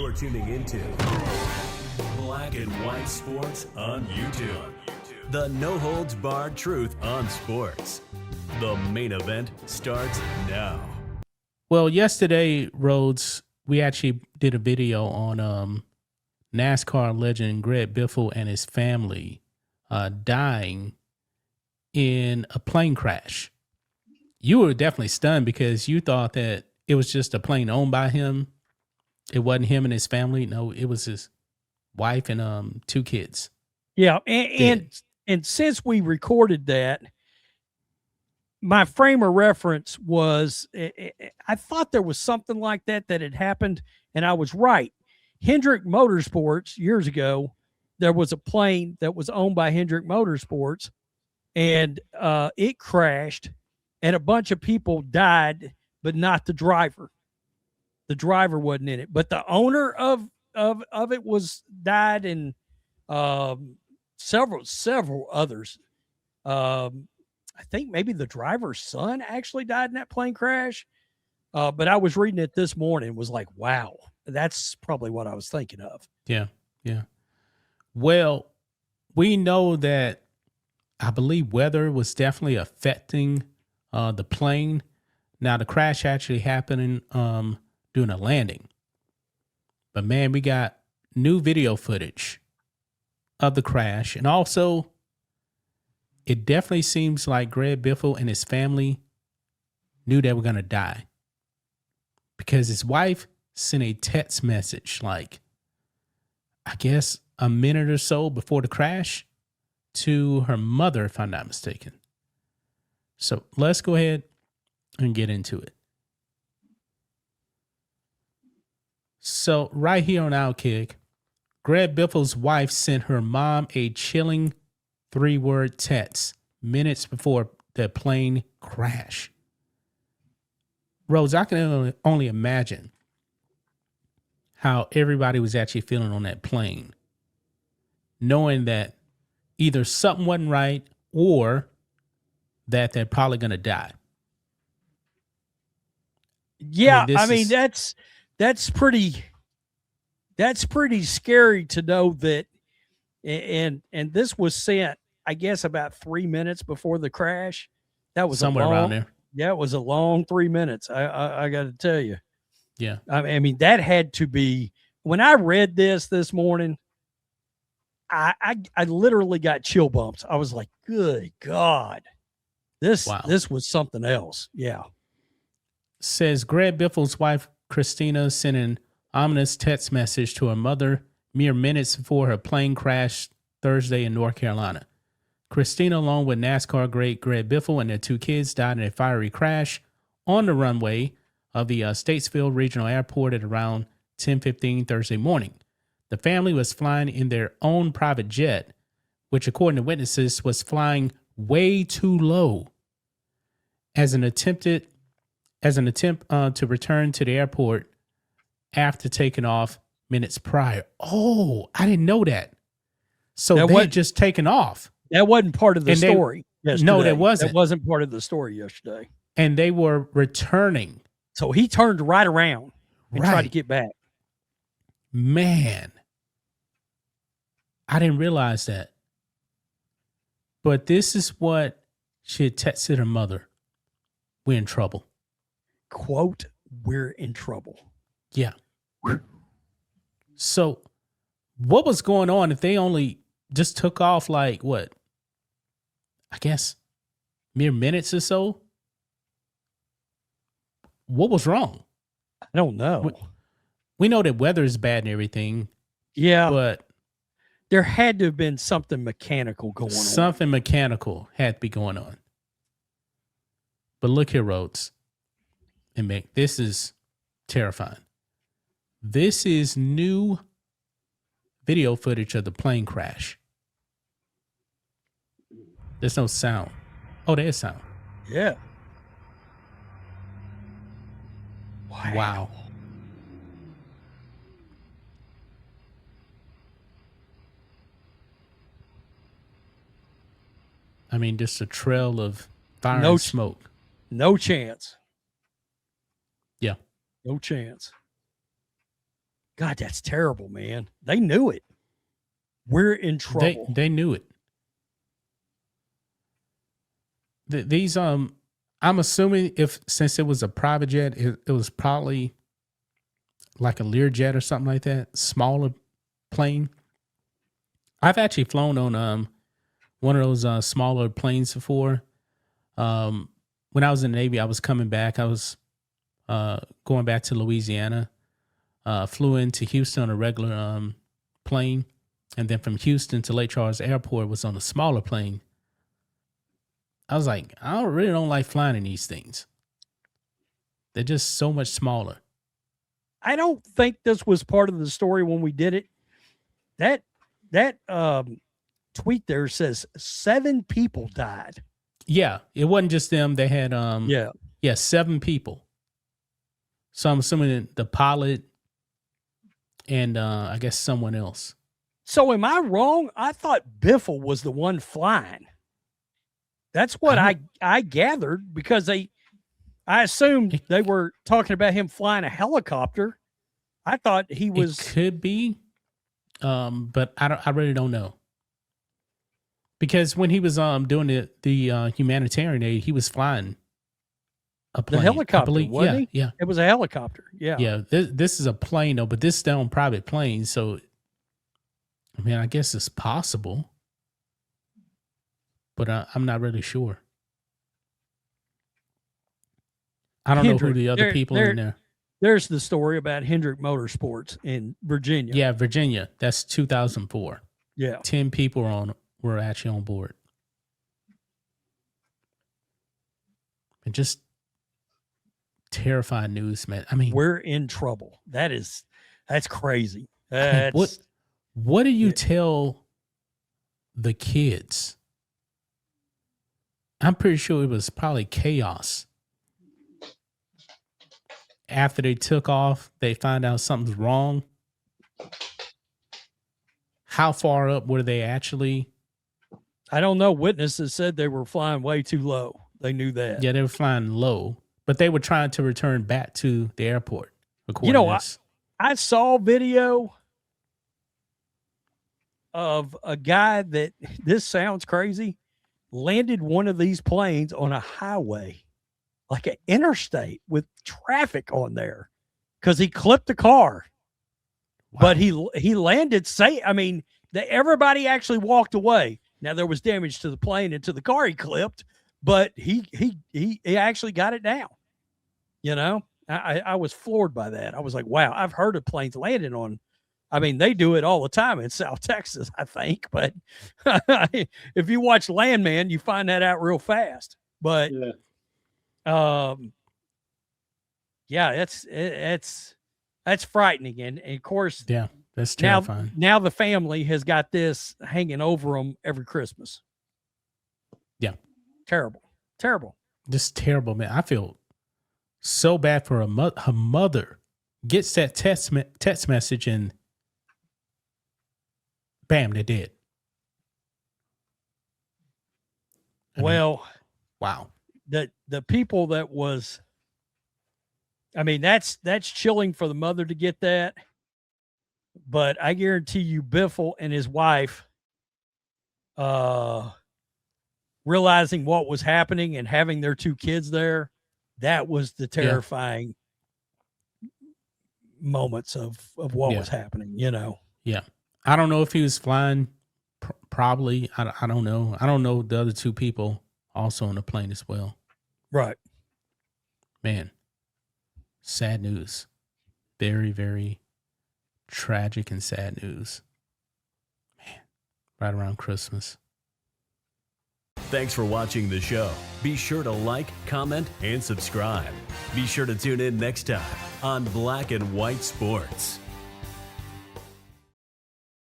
You're tuning into Black and White Sports on YouTube. The no-holds-barred truth on sports. The main event starts now. Well, yesterday, Rhodes, we actually did a video on NASCAR legend Greg Biffle and his family dying in a plane crash. You were definitely stunned because you thought that it was just a plane owned by him. It wasn't him and his family. No, it was his wife and 2 kids. Yeah, and since we recorded that, my frame of reference was I thought there was something like that had happened, and I was right. Hendrick Motorsports, years ago, there was a plane that was owned by Hendrick Motorsports, and it crashed, and a bunch of people died, but not the driver. The driver wasn't in it, but the owner of it died, and several others. I think maybe the driver's son actually died in that plane crash. But I was reading it this morning and was like, wow, that's probably what I was thinking of. Yeah. Well, we know that I believe weather was definitely affecting the plane. Now, the crash actually happened during a landing. But man, we got new video footage of the crash. And also, it definitely seems like Greg Biffle and his family knew they were going to die. Because his wife sent a text message, like, I guess a minute or so before the crash, to her mother, if I'm not mistaken. So let's go ahead and get into it. So right here on Outkick, Greg Biffle's wife sent her mom a chilling 3-word text minutes before the plane crash. Rose, I can only imagine how everybody was actually feeling on that plane, knowing that either something wasn't right or that they're probably going to die. Yeah, I mean that's pretty scary to know that. And this was sent, I guess, about 3 minutes before the crash. That was somewhere around there. Yeah, it was a long 3 minutes. I got to tell you. Yeah. I mean, that had to be, when I read this morning, I literally got chill bumps. I was like, good God, this was something else. Yeah. Says Greg Biffle's wife, Christina, sent an ominous text message to her mother mere minutes before her plane crashed Thursday in North Carolina. Christina, along with NASCAR great Greg Biffle and their 2 kids, died in a fiery crash on the runway of the Statesville Regional Airport at around 10:15 Thursday morning. The family was flying in their own private jet, which, according to witnesses, was flying way too low as an attempt to return to the airport after taking off minutes prior. Oh, I didn't know that. So they had just taken off. That wasn't part of the story yesterday. No, that wasn't. That wasn't part of the story yesterday. And they were returning. So he turned right around and tried to get back. Man, I didn't realize that. But this is what she had texted her mother. We're in trouble. Quote, we're in trouble. Yeah. So what was going on if they only just took off like what? I guess mere minutes or so? What was wrong? I don't know. We know that weather is bad and everything. Yeah. But there had to have been something mechanical going on. Something mechanical had to be going on. But look here, Rhodes and Mick, this is terrifying. This is new video footage of the plane crash. There's no sound. Oh, there's sound. Yeah. Wow. I mean, just a trail of fire and smoke. No chance. Yeah. No chance. God, that's terrible, man. They knew it. We're in trouble. They knew it. These I'm assuming since it was a private jet, it was probably like a Learjet or something like that, smaller plane. I've actually flown on one of those smaller planes before. When I was in the Navy, I was coming back. I was going back to Louisiana. Flew into Houston on a regular plane, and then from Houston to Lake Charles Airport was on a smaller plane. I was like, I really don't like flying in these things. They're just so much smaller. I don't think this was part of the story when we did it. That tweet there says 7 people died. Yeah, it wasn't just them. They had 7 people. So I'm assuming the pilot and I guess someone else. So am I wrong? I thought Biffle was the one flying. That's what I gathered, because I assumed they were talking about him flying a helicopter. I thought he was. It could be, but I really don't know. Because when he was doing the humanitarian aid, he was flying a plane. The helicopter, wasn't he? Yeah. It was a helicopter. Yeah. Yeah. This is a plane though, but this is on private plane, so I mean, I guess it's possible. But I'm not really sure. I don't know who the other people in there. There's the story about Hendrick Motorsports in Virginia. Yeah, Virginia. That's 2004. Yeah. 10 people were actually on board. And just terrifying news, man. I mean, we're in trouble. That's crazy. What do you tell the kids? I'm pretty sure it was probably chaos. After they took off, they find out something's wrong. How far up were they actually? I don't know. Witnesses said they were flying way too low. They knew that. Yeah, they were flying low, but they were trying to return back to the airport. I saw video of a guy that, this sounds crazy, landed one of these planes on a highway, like an interstate with traffic on there, because he clipped the car. Wow. But he landed safe. I mean, everybody actually walked away. Now there was damage to the plane and to the car he clipped, but he actually got it down. You know, I was floored by that. I was like, wow, I've heard of planes landing on. I mean, they do it all the time in South Texas, I think. But if you watch Landman, you find that out real fast. But that's frightening. And of course, yeah, that's terrifying. Now the family has got this hanging over them every Christmas. Yeah. Terrible. Just terrible, man. I feel so bad for her mother. Gets that text message and bam, they're dead. Well, wow. The people that was, I mean, that's chilling for the mother to get that. But I guarantee you, Biffle and his wife, realizing what was happening and having their 2 kids there, that was the terrifying moments of what was happening, you know? Yeah. I don't know if he was flying. Probably. I don't know. I don't know the other 2 people also on the plane as well. Right. Man. Sad news. Very, very tragic and sad news. Man. Right around Christmas. Thanks for watching the show. Be sure to like, comment, and subscribe. Be sure to tune in next time on Black and White Sports.